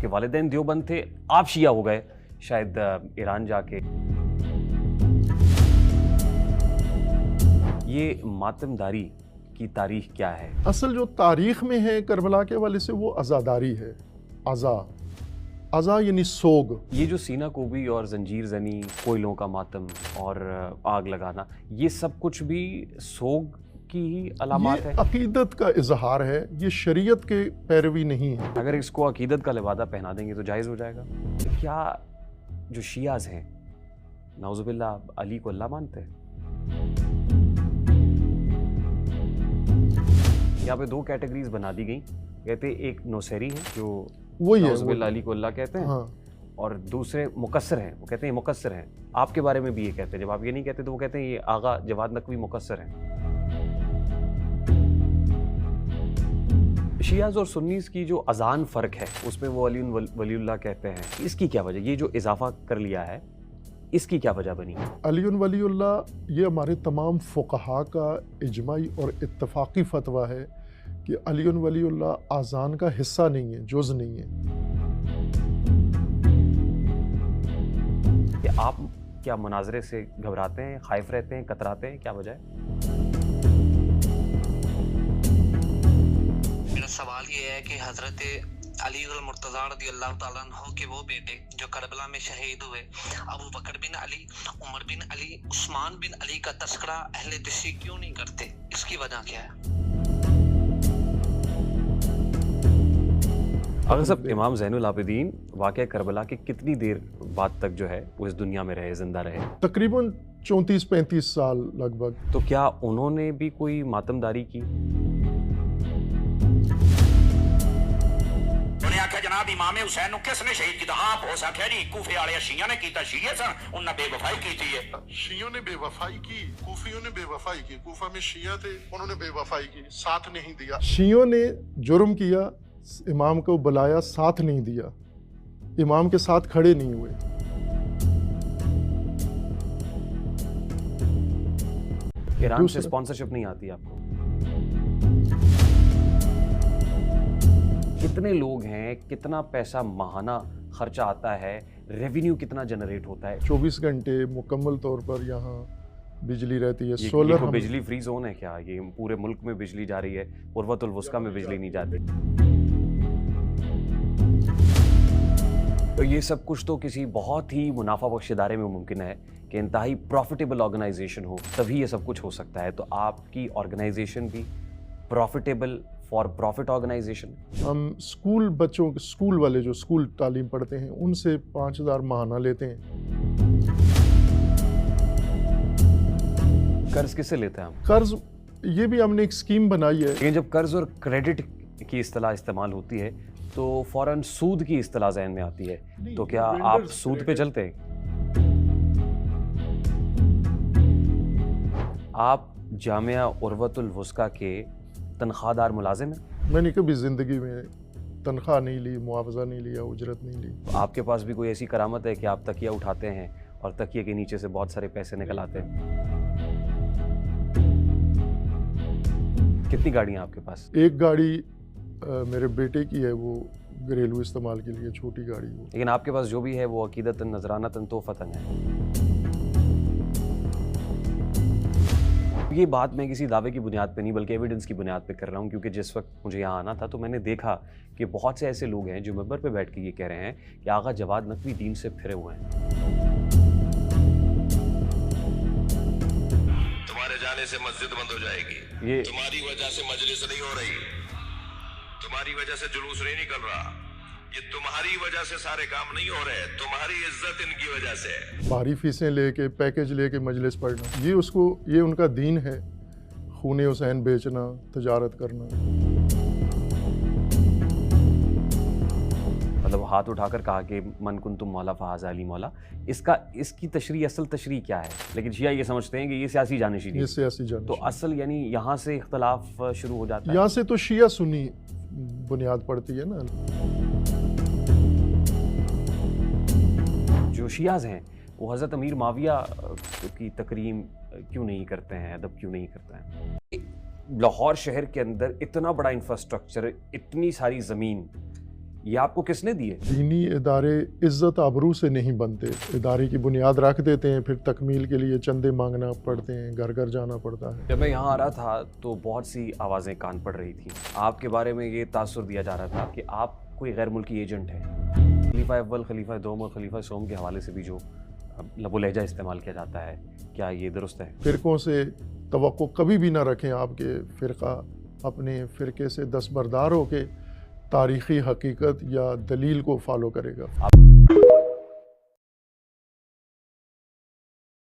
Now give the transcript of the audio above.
आपके वालिदैन देवबंद थे, आप शिया हो गए शायद ईरान जाके। ये मातमदारी की तारीख क्या है? असल जो तारीख में है करबला के हवाले से वो अज़ादारी है। अज़ा यानी सोग। ये जो सीना कोबी और जंजीर जनी, कोयलों का मातम और आग लगाना, ये सब कुछ भी सोग की ही अलामत है। अकीदत का इजहार है, ये शरीयत के पैरवी नहीं है। अगर इसको अकीदत का लिबादा पहना देंगे तो जायज़ हो जाएगा। क्या जो शियाज हैं नाउज़ुबिल्लाह अली को अल्लाह मानते हैं? यहाँ पे दो कैटेगरीज बना दी गई। कहते एक नौसेरी है जो वही है, नाउज़ुबिल्लाह अली को अल्लाह कहते हैं। हाँ। और दूसरे मुकस्सर हैं, वो कहते हैं मुकस्सर हैं। आपके बारे में भी ये कहते हैं, जब आप ये नहीं कहते तो वो कहते हैं ये आगा जवाद नकवी मुकस्सर हैं। शियाज और सुन्नीस की जो अजान फ़र्क है उसमें वो अली वलीउल्लाह कहते हैं, इसकी क्या वजह? ये जो इजाफा कर लिया है इसकी क्या वजह बनी? अली वलीउल्लाह ये हमारे तमाम फुक़हा का इजमाई और इत्तफाक़ी फतवा है कि अली वलीउल्लाह आज़ान का हिस्सा नहीं है, जुज़ नहीं है। कि आप क्या मुनाजरे से घबराते हैं, खाइफ रहते हैं, कतराते हैं, क्या वजह है? मेरा सवाल ये है कि हजरत अली मुर्तज़ा रज़ियल्लाहु ताला अन्हु के वो बेटे जो करबला में शहीद हुए, अबू बकर बिन अली, उमर बिन अली, उस्मान बिन अली का तस्करा अहले दिशी क्यों नहीं करते? इसकी वजह क्या है? अगर सब इमाम ज़ैनुल आबिदीन वाक़या करबला के कितनी देर बाद तक जो है वो इस दुनिया में रहे, जिंदा रहे? तकरीबन 34-35 साल लगभग। तो क्या उन्होंने भी कोई मातमदारी की? उन्हें आख्या जनाब इमाम हुसैन को किसने शहीद किया? आप हो सके जी कूफे वाले शिया ने किया, शिये सन उन्हें बेवफाई की थी। शियों ने बेवफाई की, कूफियों ने बेवफाई की। कूफा में शिया थे, उन्होंने बेवफाई की, साथ नहीं दिया। शियों ने जुर्म किया, इमाम को बुलाया, साथ नहीं दिया, इमाम के साथ खड़े नहीं हुए। ईरान से स्पॉन्सरशिप नहीं आती आपको? कितने लोग हैं, कितना पैसा माहाना खर्चा आता है, रेवेन्यू कितना जनरेट होता है? 24 घंटे मुकम्मल तौर पर यहाँ बिजली रहती है। ये सोलर कोई बिजली फ्री जोन है क्या? ये पूरे मुल्क में बिजली जा रही है, उर्वतुल वुस्का में बिजली नहीं जाती। तो ये सब कुछ तो किसी बहुत ही मुनाफा बख्श इदारे में मुमकिन है कि इंतहाई प्रॉफिटेबल ऑर्गेनाइजेशन हो, तभी ये सब कुछ हो सकता है। तो आपकी ऑर्गेनाइजेशन भी प्रॉफिटेबल फॉर प्रॉफिट ऑर्गेनाइजेशन? हम स्कूल बच्चों, स्कूल वाले जो स्कूल तालीम पढ़ते हैं उनसे 5000 माहाना लेते हैं। कर्ज किससे लेते हैं हम? कर्ज ये भी हमने एक स्कीम बनाई है। लेकिन जब कर्ज और क्रेडिट की इस्तेलाह इस्तेमाल होती है तो फौरन सूद की इस्तेलाह ज़हन में आती है। तो क्या आप सूद पे चलते हैं? आप जामिया उर्वतुल वुस्का के तनख्वाहदार मुलाजिम हैं? मैंने कभी ज़िंदगी में तनख्वाह नहीं ली, मुआवजा नहीं लिया, उजरत नहीं ली। तो आपके पास भी कोई ऐसी करामत है कि आप तकिया उठाते हैं और तकिए के नीचे से बहुत सारे पैसे निकल आते हैं? कितनी गाड़ियाँ आपके पास? एक गाड़ी मेरे बेटे की है, वो घरेलू इस्तेमाल के लिए छोटी गाड़ी हो। लेकिन आपके पास जो भी है वो अकीदतन नजरानतन तोहफतन है। ये बात मैं किसी दावे की बुनियाद पे नहीं बल्कि एविडेंस की बुनियाद पे कर रहा हूँ, क्योंकि जिस वक्त मुझे यहाँ आना था तो मैंने देखा कि बहुत से ऐसे लोग हैं जो मंबर पे बैठ के ये कह रहे हैं कि आगा जवाद नकवी दीन से फिरे हुए हैं। तुम्हारे जाने से मस्जिद बंद हो जाएगी, ये तुम्हारी वजह से मजलिस नहीं हो रही, तुम्हारी वजह से जुलूस नहीं निकल रहा, ये तुम्हारी वजह से सारे काम नहीं हो रहे, तुम्हारी इज्जत इनकी वजह से है। भारी फीसें लेके, पैकेज लेके मजलिस पढ़ना, ये उनका दीन है। खून हुसैन बेचना, तजारत करना। मतलब हाथ उठाकर कहा कि मन कुन तुम मौला फ़हाज़ा अली मौला, इसकी तशरीह, असल तशरीह क्या है? लेकिन शिया ये समझते हैं कि ये सियासी जानशीनी, ये सियासी जानशीनी। तो असल यानी यहाँ से इख्तलाफ शुरू हो जाता है। यहाँ से तो शिया सुन्नी बुनियाद पड़ती है ना। जो शियाज हैं वो हज़रत अमीर माविया की तकरीम क्यों नहीं करते हैं, अदब क्यों नहीं करते हैं? लाहौर शहर के अंदर इतना बड़ा इंफ्रास्ट्रक्चर, इतनी सारी ज़मीन, ये आपको किसने दिए? दीनी इदारे इज़्ज़त आबरू से नहीं बनते, इदारे की बुनियाद रख देते हैं, फिर तकमील के लिए चंदे मांगना पड़ते हैं, घर घर जाना पड़ता है। जब मैं यहाँ आ रहा था तो बहुत सी आवाज़ें कान पड़ रही थी। आपके बारे में ये तासुर दिया जा रहा था कि आप कोई गैर मुल्की एजेंट हैं। खलीफा अव्वल, खलीफा दोम और खलीफा सोम के हवाले से भी जो लबो लहजा इस्तेमाल किया जाता है, क्या ये दुरुस्त है? फ़िरक़ों से तवक्को कभी भी ना रखें आपके फ़िरक़ा अपने फ़िरक़े से दस्तबरदार होके तारीख़ी हकीकत या दलील को फॉलो करेगा।